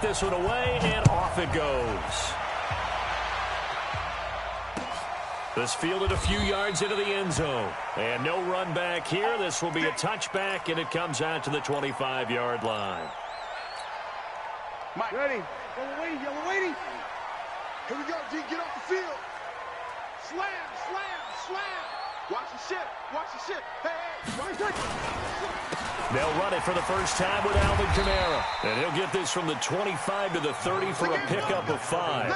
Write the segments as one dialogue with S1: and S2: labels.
S1: This one away, and off it goes. This fielded a few yards into the end zone. And no run back here. This will be a touchback, and it comes out to the 25-yard line.
S2: Mike, ready. Yellow waiting. Here we go, G. Get off the field. Slam. Watch the shit. Hey.
S1: They'll run it for the first time with Alvin Kamara. And he'll get this from the 25 to the 30 for a pickup of 5.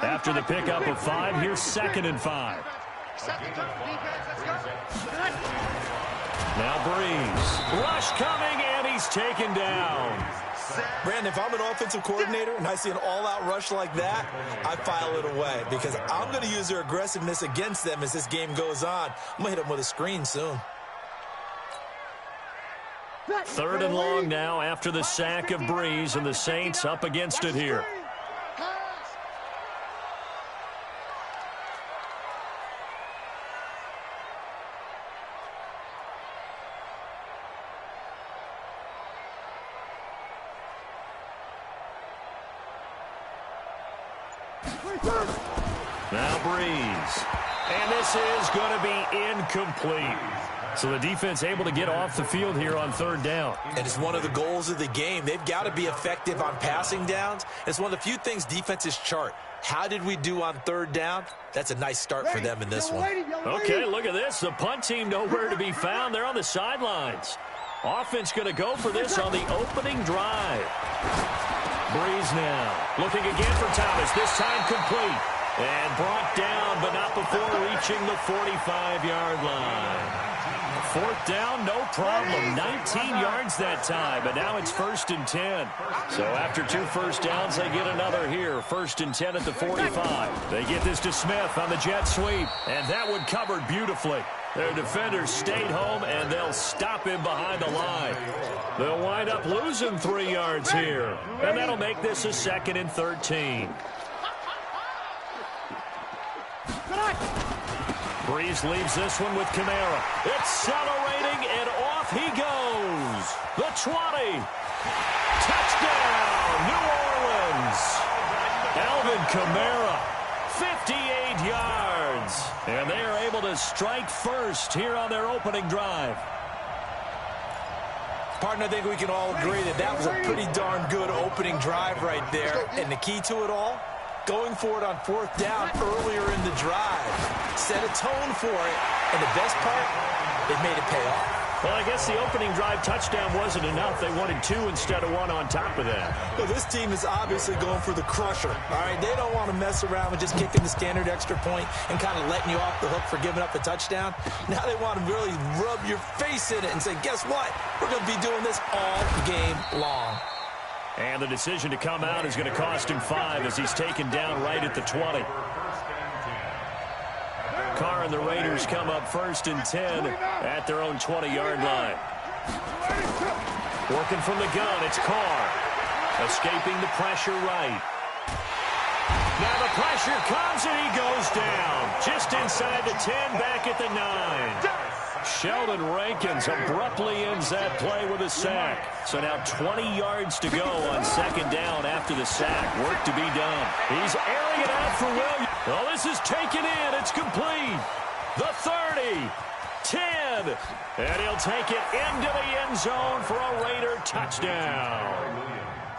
S1: After the pickup of 5, here's 2nd and 5. Now Breeze. Rush coming, and he's taken down.
S3: Brandon, if I'm an offensive coordinator and I see an all-out rush like that, I file it away because I'm going to use their aggressiveness against them as this game goes on. I'm going to hit them with a screen soon.
S1: 3rd and long now after the sack of Breeze, and the Saints up against it here. Now Breeze. And this is going to be incomplete. So the defense able to get off the field here on 3rd down.
S3: And it's one of the goals of the game. They've got to be effective on passing downs. It's one of the few things defenses chart. How did we do on 3rd down? That's a nice start for them in this one.
S1: Okay, look at this. The punt team nowhere to be found. They're on the sidelines. Offense going to go for this on the opening drive. Breeze now. Looking again for Thomas. This time complete. And brought down, but not before reaching the 45-yard line. 4th down, no problem. 19 yards that time, but now it's 1st and 10. So after 2 first downs, they get another here. 1st and 10 at the 45. They get this to Smith on the jet sweep, and that one covered beautifully. Their defenders stayed home, and they'll stop him behind the line. They'll wind up losing 3 yards here, and that'll make this a 2nd and 13. Breeze leaves this one with Kamara. Accelerating, and off he goes. The 20. Touchdown, New Orleans. Alvin Kamara, 58 yards. And they are able to strike first here on their opening drive.
S3: Partner, I think we can all agree that that was a pretty darn good opening drive right there. And the key to it all, going for it on 4th down earlier in the drive. Set a tone for it. And the best part, it made it pay off.
S1: Well, I guess the opening drive touchdown wasn't enough. They wanted 2 instead of 1 on top of that.
S3: Well, this team is obviously going for the crusher. All right, they don't want to mess around with just kicking the standard extra point and kind of letting you off the hook for giving up a touchdown. Now they want to really rub your face in it and say, guess what? We're going to be doing this all game long.
S1: And the decision to come out is going to cost him 5 as he's taken down right at the 20. Carr and the Raiders come up 1st and 10 at their own 20-yard line. Working from the gun, it's Carr. Escaping the pressure right. Now the pressure comes and he goes down. Just inside the 10, back at the 9. Sheldon Rankins abruptly ends that play with a sack. So now 20 yards to go on 2nd down after the sack. Work to be done. He's airing it out for Williams. Well, this is taken in. It's complete. The 30. 10. And he'll take it into the end zone for a Raider touchdown.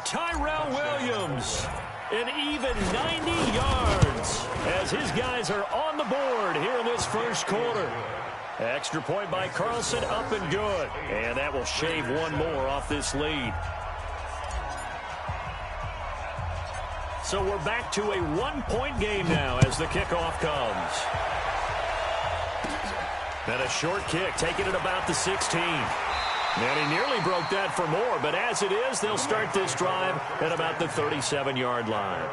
S1: Tyrell Williams, an even 90 yards as his guys are on the board here in this first quarter. Extra point by Carlson, up and good. And that will shave 1 more off this lead. So we're back to a 1-point game now as the kickoff comes. And a short kick, taking it about the 16. And he nearly broke that for more, but as it is, they'll start this drive at about the 37-yard line.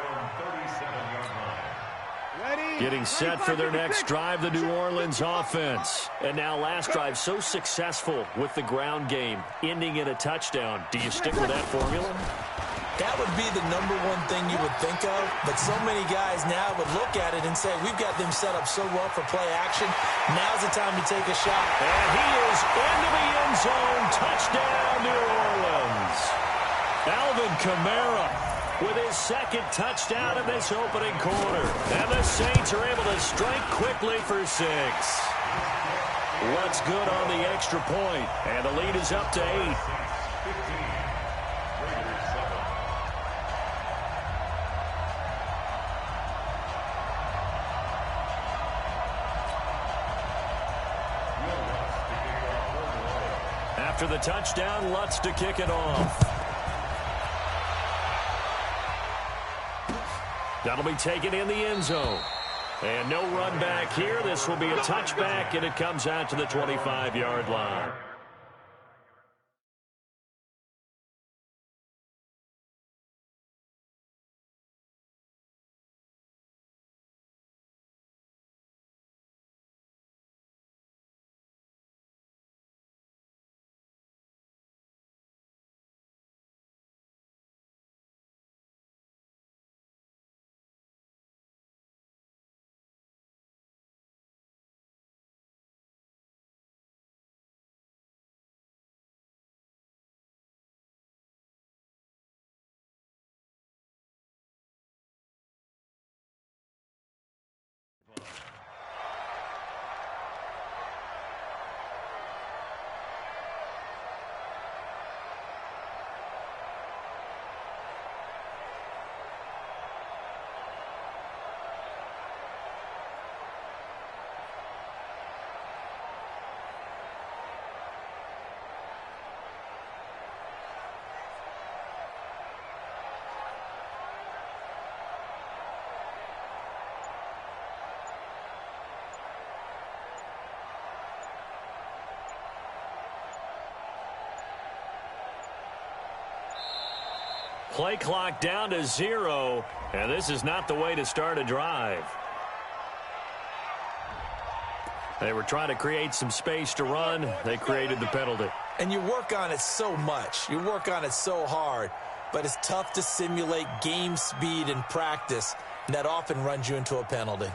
S1: Getting set for their next drive, the New Orleans offense. And now last drive so successful with the ground game, ending in a touchdown. Do you stick with that formula?
S3: That would be the #1 thing you would think of, but so many guys now would look at it and say, we've got them set up so well for play action. Now's the time to take a shot.
S1: And he is into the end zone. Touchdown, New Orleans. Alvin Kamara with his second touchdown in this opening quarter. And the Saints are able to strike quickly for 6. What's good on the extra point, and the lead is up to 8. After the touchdown, Lutz to kick it off. That'll be taken in the end zone. And no run back here. This will be a touchback, and it comes out to the 25-yard line. Play clock down to 0, and this is not the way to start a drive. They were trying to create some space to run. They created the penalty.
S3: And you work on it so much. You work on it so hard. But it's tough to simulate game speed in practice. And that often runs you into a penalty.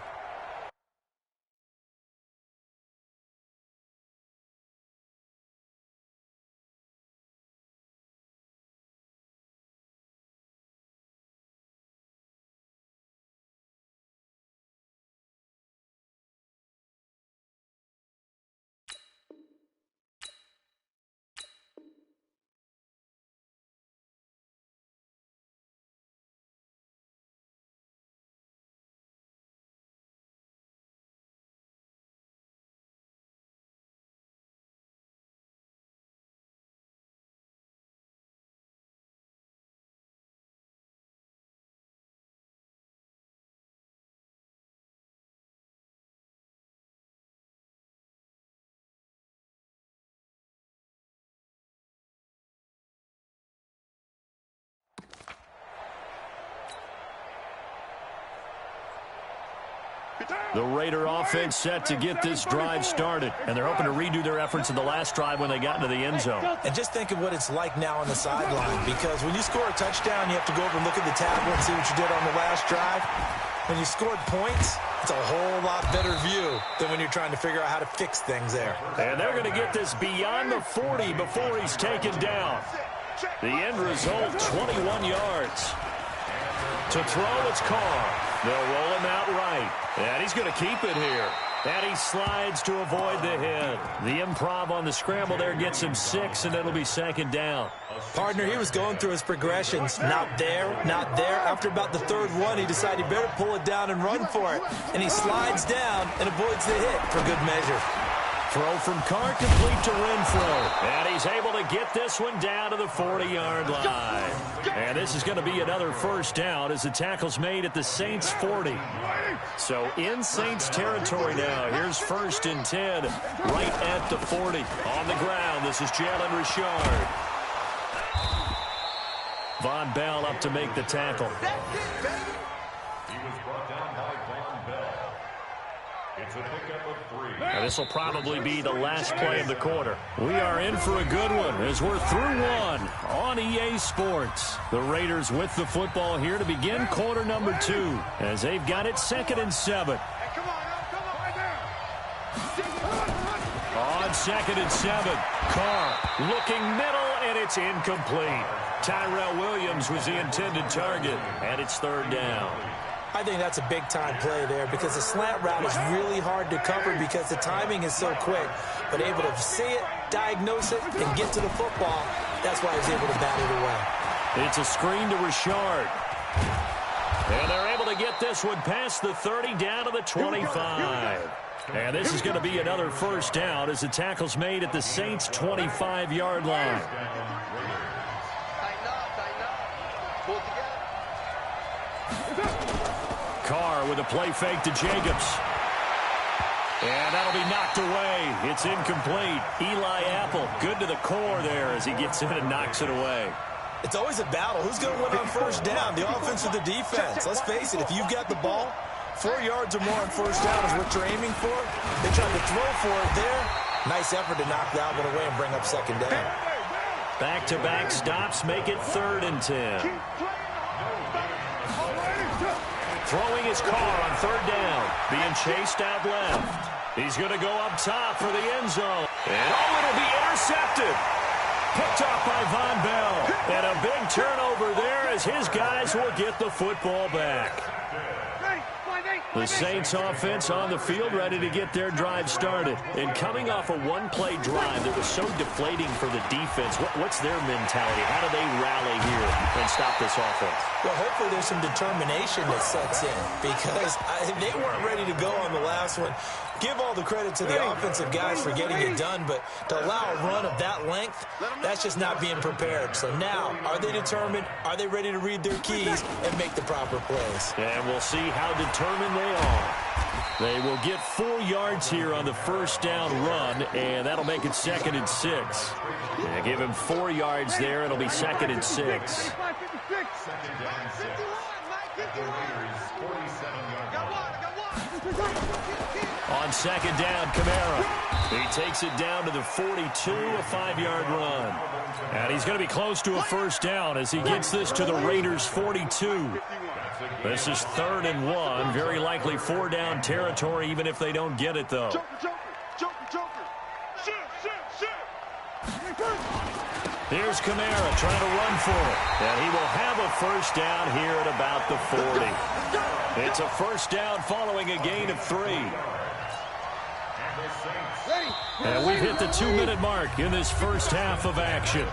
S1: The Raider offense set to get this drive started, and they're hoping to redo their efforts in the last drive when they got into the end zone.
S3: And just think of what it's like now on the sideline, because when you score a touchdown, you have to go over and look at the tablet and see what you did on the last drive. When you scored points, it's a whole lot better view than when you're trying to figure out how to fix things there.
S1: And they're going to get this beyond the 40 before he's taken down. The end result, 21 yards. To throw, it's Carr. They'll roll him out right. And he's going to keep it here. And he slides to avoid the hit. The improv on the scramble there gets him 6, and it'll be second down.
S3: Partner, he was going through his progressions. Not there, not there. After about the third one, he decided he better pull it down and run for it. And he slides down and avoids the hit for good measure.
S1: Throw from Carr complete to Renfro. And he's able to get this one down to the 40-yard line. And this is going to be another first down as the tackle's made at the Saints 40. So in Saints territory now. Here's 1st and 10 right at the 40. On the ground, this is Jalen Richard. Von Bell up to make the tackle.
S4: He was brought down by Von Bell. It's a pickup of 3.
S1: Now, this will probably be the last play of the quarter. We are in for a good one as we're through one on EA Sports. The Raiders with the football here to begin quarter number 2 as they've got it 2nd and 7.
S2: Come on, right there.
S1: On 2nd and 7, Carr looking middle, and it's incomplete. Tyrell Williams was the intended target, and it's third down.
S3: I think that's a big-time play there because the slant route is really hard to cover because the timing is so quick. But able to see it, diagnose it, and get to the football, that's why he's able to bat it away.
S1: It's a screen to Richard. And they're able to get this one past the 30 down to the 25. And this is going to be another first down as the tackle's made at the Saints' 25-yard line. Carr with a play fake to Jacobs. And that'll be knocked away. It's incomplete. Eli Apple, good to the core there as he gets in and knocks it away.
S3: It's always a battle. Who's going to win on first down, the offense or the defense? Let's face it, if you've got the ball, 4 yards or more on first down is what you're aiming for. They tried to throw for it there. Nice effort to knock that one away and bring up second down.
S1: Back-to-back stops make it 3rd and 10. Throwing his Carr on 3rd down. Being chased out left. He's going to go up top for the end zone. And it'll be intercepted. Picked off by Von Bell. And a big turnover there as his guys will get the football back. The Saints offense on the field ready to get their drive started. And coming off a one-play drive that was so deflating for the defense, what's their mentality? How do they rally here and stop this offense?
S3: Well, hopefully there's some determination that sets in because they weren't ready to go on the last one. Give all the credit to the offensive guys for getting it done, but to allow a run of that length, that's just not being prepared. So now, are they determined? Are they ready to read their keys and make the proper plays?
S1: And we'll see how determined they are. They will get 4 yards here on the first down run, and that'll make it 2nd and 6. Yeah, give him 4 yards there. It'll be 2nd and 6. On 2nd down, Kamara. He takes it down to the 42, a 5-yard run. And he's going to be close to a first down as he gets this to the Raiders' 42. This is 3rd and 1. Very likely 4-down territory, even if they don't get it, though. Here's Kamara trying to run for it. And he will have a first down here at about the 40. It's a first down following a gain of 3. And we've hit the 2-minute mark in this first half of action.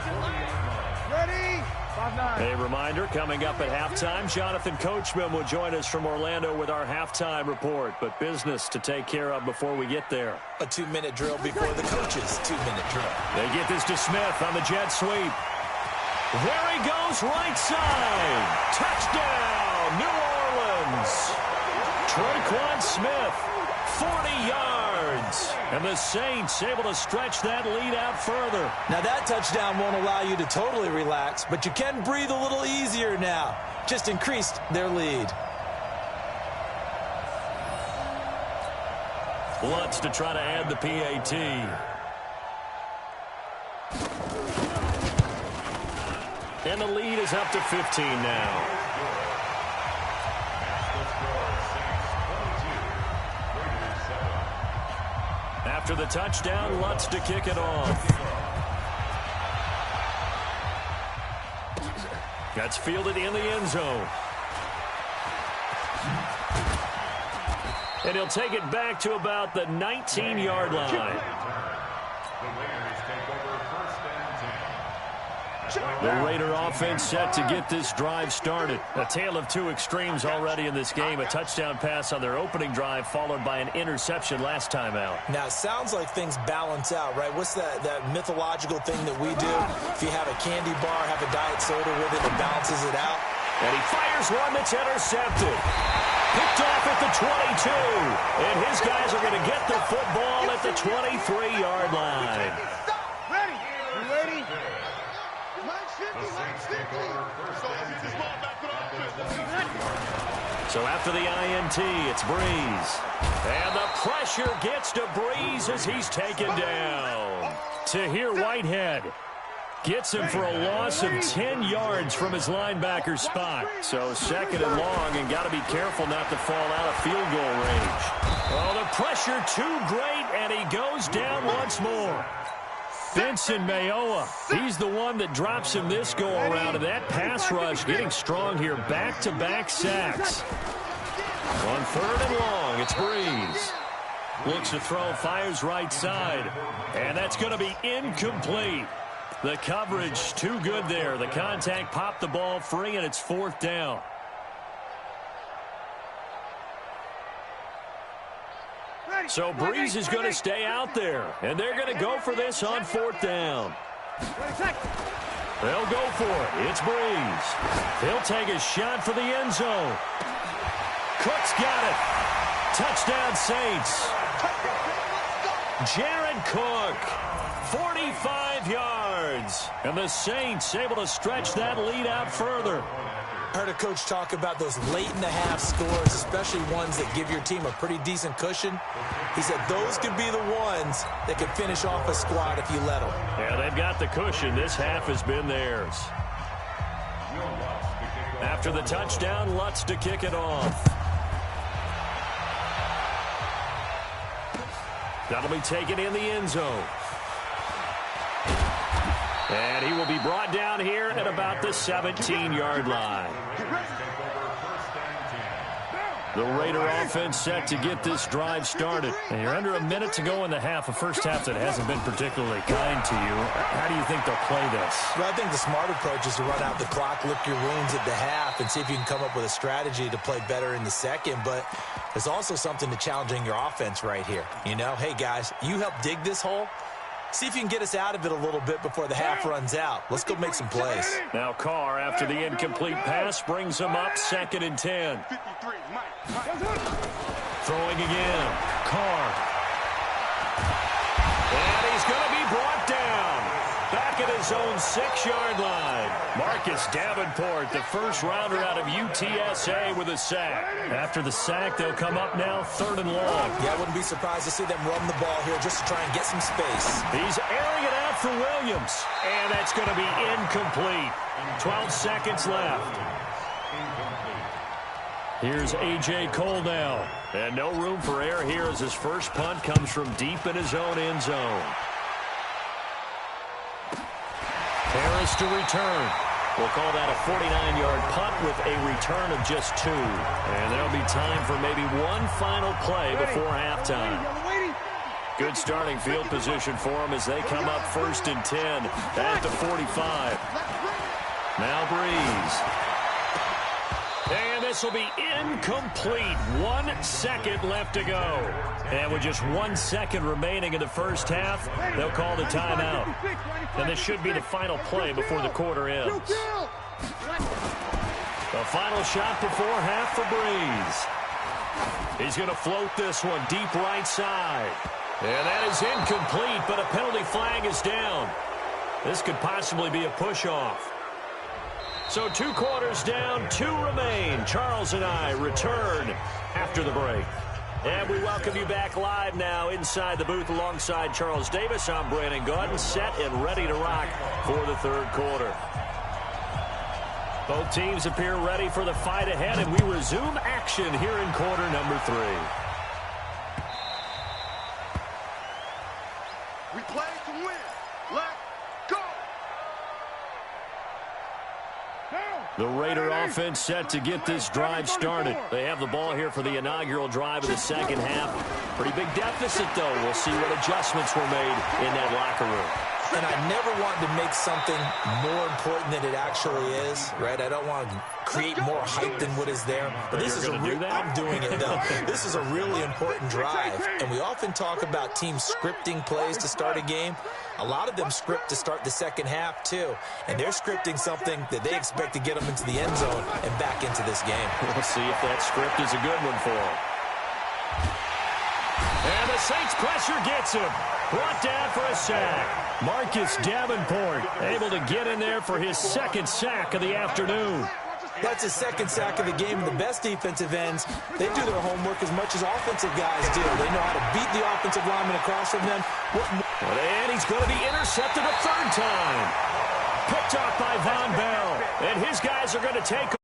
S1: A reminder, coming up at halftime, Jonathan Coachman will join us from Orlando with our halftime report, but business to take care of before we get there.
S3: A 2-minute drill before the coach's 2-minute drill.
S1: They get this to Smith on the jet sweep. There he goes, right side. Touchdown, New Orleans. Traquan Smith, 40 yards. And the Saints able to stretch that lead out further.
S3: Now that touchdown won't allow you to totally relax, but you can breathe a little easier now. Just increased their lead.
S1: Lutz to try to add the PAT. And the lead is up to 15 now. After the touchdown, Lutz to kick it off. That's fielded in the end zone. And he'll take it back to about the 19-yard line. The Raider offense set to get this drive started. A tale of two extremes already in this game. A touchdown pass on their opening drive followed by an interception last time out.
S3: Now, it sounds like things balance out, right? What's that mythological thing that we do? If you have a candy bar, have a diet soda with it, it balances it out.
S1: And he fires one that's intercepted. Picked off at the 22. And his guys are going to get the football at the 23-yard line.
S2: Ready? You ready?
S1: So after the INT, it's Breeze. And the pressure gets to Breeze as he's taken down. Tahir Whitehead gets him for a loss of 10 yards from his linebacker spot. So second and long, and got to be careful not to fall out of field goal range. Oh, the pressure too great, and he goes down once more. Vincent Mayoa, he's the one that drops him this go-around, and that pass rush getting strong here. Back-to-back sacks. On 3rd and long, it's Breeze. Looks to throw, fires right side. And that's going to be incomplete. The coverage too good there. The contact popped the ball free, and it's 4th down. So Breeze is going to stay out there, and they're going to go for this on 4th down. They'll go for it. It's Breeze. He'll take a shot for the end zone. Cook's got it. Touchdown, Saints. Jared Cook, 45 yards. And the Saints able to stretch that lead out further.
S3: Heard a coach talk about those late-in-the-half scores, especially ones that give your team a pretty decent cushion. He said those could be the ones that could finish off a squad if you let them.
S1: Yeah, they've got the cushion. This half has been theirs. After the touchdown, Lutz to kick it off. That'll be taken in the end zone. And he will be brought down here at about the 17-yard line. The Raider offense set to get this drive started. And you're under a minute to go in the half, a first half that hasn't been particularly kind to you. How do you think they'll play this?
S3: Well, I think the smart approach is to run out the clock, lick your wounds at the half, and see if you can come up with a strategy to play better in the second. But there's also something to challenging your offense right here. You know, hey, guys, you help dig this hole. See if you can get us out of it a little bit before the half runs out. Let's go make some plays.
S1: Now Carr, after the incomplete pass, brings him up 2nd and 10. Throwing again. Carr. And he's going to be brought down. Back at his own 6-yard line. Marcus Davenport, the first rounder out of UTSA with a sack. After the sack, they'll come up now 3rd and long.
S3: Yeah, I wouldn't be surprised to see them run the ball here just to try and get some space.
S1: He's airing it out for Williams. And that's going to be incomplete. 12 seconds left. Here's A.J. Cole now. And no room for error here as his first punt comes from deep in his own end zone. Harris to return. We'll call that a 49-yard punt with a return of just 2. And there'll be time for maybe one final play before halftime. Good starting field position for them as they come up 1st and 10 at the 45. Now Breeze. And this will be incomplete. 1 second left to go. And with just 1 second remaining in the first half, they'll call the timeout. And this should be the final play before the quarter ends. The final shot before half for Breeze. He's going to float this one deep right side. And that is incomplete, but a penalty flag is down. This could possibly be a push-off. So 2 quarters down, 2 remain. Charles and I return after the break. And we welcome you back live now inside the booth alongside Charles Davis. I'm Brandon Gaudin, set and ready to rock for the 3rd quarter. Both teams appear ready for the fight ahead, and we resume action here in quarter number 3.
S2: We play to win. Let's go.
S1: The Raider offense set to get this drive started. They have the ball here for the inaugural drive of the second half. Pretty big deficit, though. We'll see what adjustments were made in that locker room.
S3: And I never wanted to make something more important than it actually is, right? I don't want to create more hype than what is there. But this is I'm doing it, though. This is a really important drive. And we often talk about teams scripting plays to start a game. A lot of them script to start the second half, too. And they're scripting something that they expect to get them into the end zone and back into this game.
S1: We'll see if that script is a good one for them. And the Saints pressure gets him. Brought down for a sack. Marcus Davenport able to get in there for his 2nd sack of the afternoon.
S3: That's his 2nd sack of the game. And the best defensive ends, they do their homework as much as offensive guys do. They know how to beat the offensive lineman across from them.
S1: And he's going to be intercepted a 3rd time. Picked off by Von Bell. And his guys are going to take